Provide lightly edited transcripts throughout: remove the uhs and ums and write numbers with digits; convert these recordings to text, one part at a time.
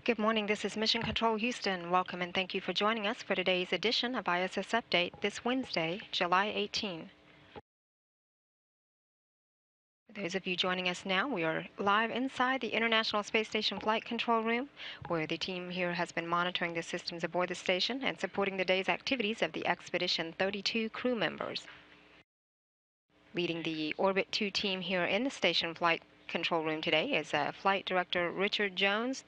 Good morning, this is Mission Control Houston. Welcome and thank you for joining us for today's edition of ISS Update this Wednesday, July 18. For those of you joining us now, we are live inside the International Space Station Flight Control Room, where the team here has been monitoring the systems aboard the station and supporting the day's activities of the Expedition 32 crew members. Leading the Orbit 2 team here in the station flight control room today is Flight Director Richard Jones.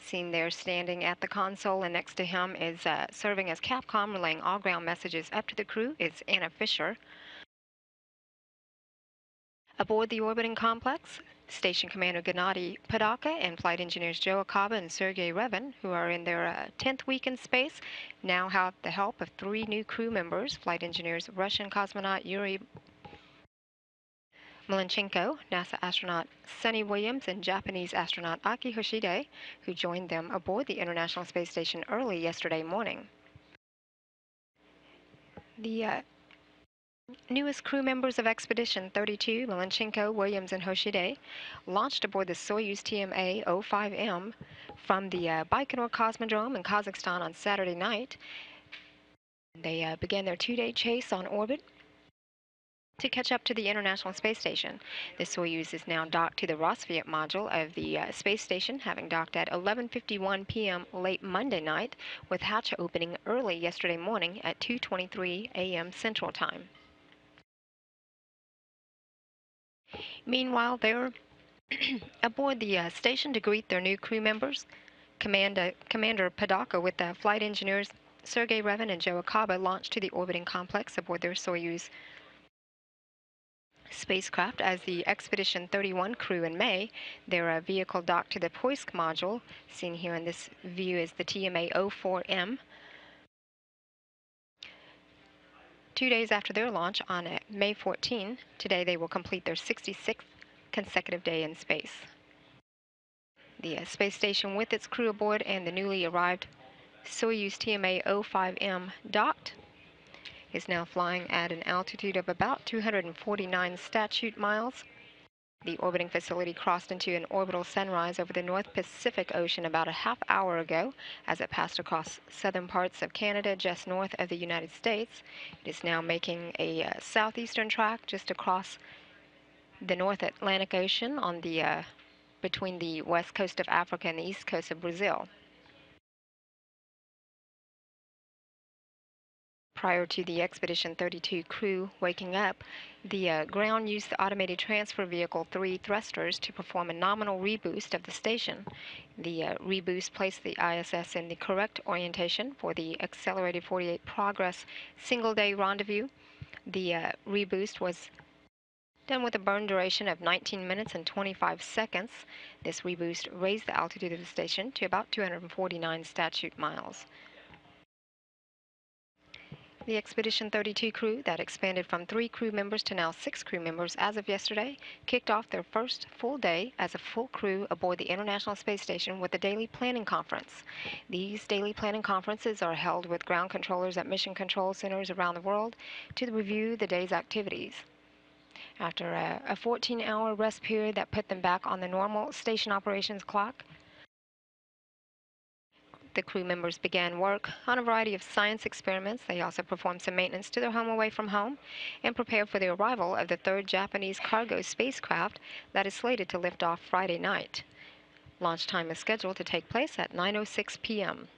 Seen there standing at the console, and next to him is serving as Capcom, relaying all ground messages up to the crew, is Anna Fisher. Aboard the orbiting complex, Station Commander Gennady Padaka and Flight Engineers Joe Akaba and Sergei Revin, who are in their 10th week in space, now have the help of 3 new crew members, Flight Engineers Russian cosmonaut Yuri Malenchenko, NASA astronaut Sunny Williams, and Japanese astronaut Aki Hoshide, who joined them aboard the International Space Station early yesterday morning. The newest crew members of Expedition 32, Malenchenko, Williams, and Hoshide, launched aboard the Soyuz TMA-05M from the Baikonur Cosmodrome in Kazakhstan on Saturday night. They began their 2-day chase on orbit to catch up to the International Space Station. The Soyuz is now docked to the Rossviet module of the space station, having docked at 11:51 p.m. late Monday night, with hatch opening early yesterday morning at 2:23 a.m. Central Time. Meanwhile, they're aboard the station to greet their new crew members. Commander Padaka with the flight engineers Sergei Revin and Joe Akaba launched to the orbiting complex aboard their Soyuz spacecraft as the Expedition 31 crew in May. Their vehicle docked to the Poisk module, seen here in this view as the TMA-04M. 2 days after their launch on May 14, today they will complete their 66th consecutive day in space. The space station with its crew aboard and the newly arrived Soyuz TMA-05M docked is now flying at an altitude of about 249 statute miles. The orbiting facility crossed into an orbital sunrise over the North Pacific Ocean about a half hour ago as it passed across southern parts of Canada just north of the United States. It is now making a southeastern track just across the North Atlantic Ocean on the between the west coast of Africa and the east coast of Brazil. Prior to the Expedition 32 crew waking up, the ground used the automated transfer vehicle 3 thrusters to perform a nominal reboost of the station. The reboost placed the ISS in the correct orientation for the accelerated 48 Progress single-day rendezvous. The reboost was done with a burn duration of 19 minutes and 25 seconds. This reboost raised the altitude of the station to about 249 statute miles. The Expedition 32 crew, that expanded from 3 crew members to now 6 crew members as of yesterday, kicked off their first full day as a full crew aboard the International Space Station with a daily planning conference. These daily planning conferences are held with ground controllers at mission control centers around the world to review the day's activities. After a 14-hour rest period that put them back on the normal station operations clock, the crew members began work on a variety of science experiments. They also performed some maintenance to their home away from home and prepared for the arrival of the 3rd Japanese cargo spacecraft that is slated to lift off Friday night. Launch time is scheduled to take place at 9:06 p.m.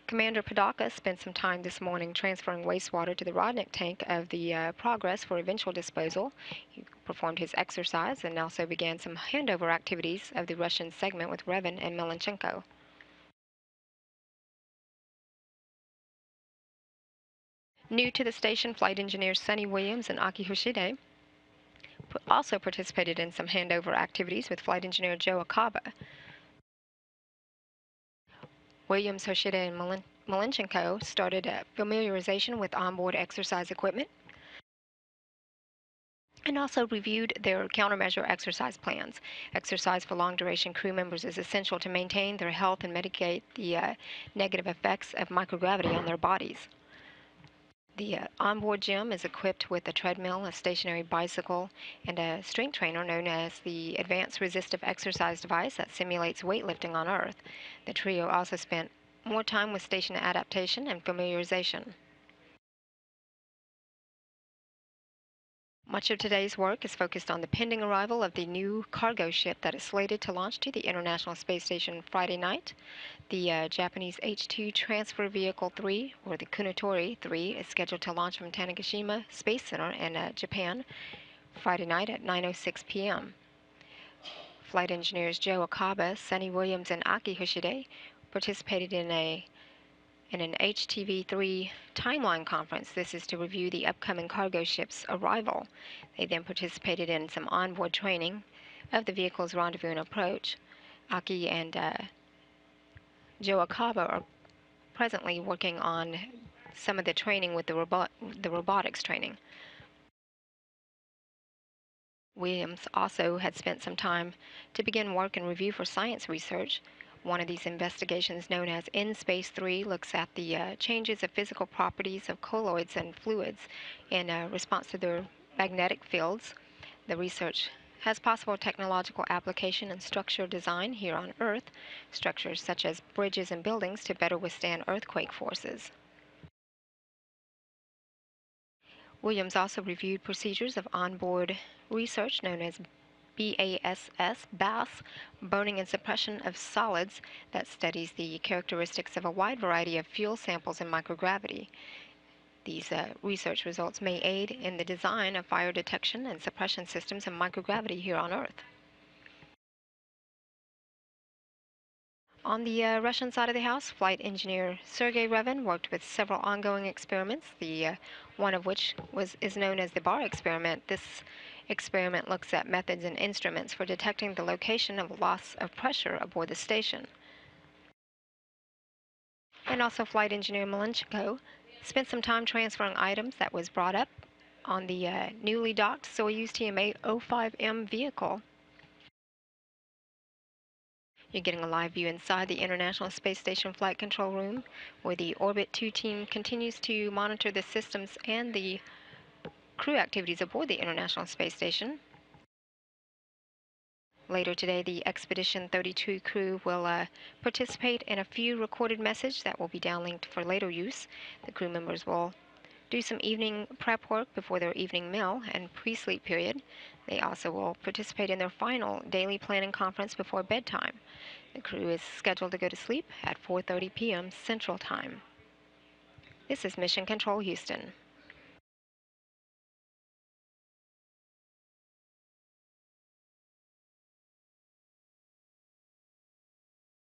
Commander Padaka spent some time this morning transferring wastewater to the Rodnik tank of the Progress for eventual disposal. He performed his exercise and also began some handover activities of the Russian segment with Revin and Malenchenko. New to the station, flight engineers Sunny Williams and Aki Hoshide also participated in some handover activities with flight engineer Joe Akaba. Williams, Hoshide, and Malenchenko started familiarization with onboard exercise equipment and also reviewed their countermeasure exercise plans. Exercise for long-duration crew members is essential to maintain their health and mitigate the negative effects of microgravity on their bodies. The onboard gym is equipped with a treadmill, a stationary bicycle, and a strength trainer known as the Advanced Resistive Exercise Device that simulates weightlifting on Earth. The trio also spent more time with station adaptation and familiarization. Much of today's work is focused on the pending arrival of the new cargo ship that is slated to launch to the International Space Station Friday night. The Japanese H-2 Transfer Vehicle 3, or the Kunitori 3, is scheduled to launch from Tanegashima Space Center in Japan Friday night at 9:06 p.m. Flight engineers Joe Akaba, Sonny Williams, and Aki Hoshide participated in an HTV3 timeline conference. This is to review the upcoming cargo ship's arrival. They then participated in some onboard training of the vehicle's rendezvous and approach. Aki and Joe Akaba are presently working on some of the training with the robotics training. Williams also had spent some time to begin work and review for science research. One of these investigations, known as In Space 3, looks at the changes of physical properties of colloids and fluids in response to their magnetic fields. The research has possible technological application in structure design here on Earth, structures such as bridges and buildings to better withstand earthquake forces. Williams also reviewed procedures of onboard research known as BASS, burning and suppression of solids, that studies the characteristics of a wide variety of fuel samples in microgravity. These research results may aid in the design of fire detection and suppression systems in microgravity here on Earth. On the Russian side of the house, flight engineer Sergei Revin worked with several ongoing experiments, one of which is known as the bar experiment. This experiment looks at methods and instruments for detecting the location of loss of pressure aboard the station. And also, flight engineer Malenchenko spent some time transferring items that was brought up on the newly docked Soyuz TMA-05M vehicle. You're getting a live view inside the International Space Station Flight Control Room, where the Orbit 2 team continues to monitor the systems and the crew activities aboard the International Space Station. Later today, the Expedition 32 crew will participate in a few recorded messages that will be downlinked for later use. The crew members will do some evening prep work before their evening meal and pre-sleep period. They also will participate in their final daily planning conference before bedtime. The crew is scheduled to go to sleep at 4:30 p.m. Central Time. This is Mission Control Houston.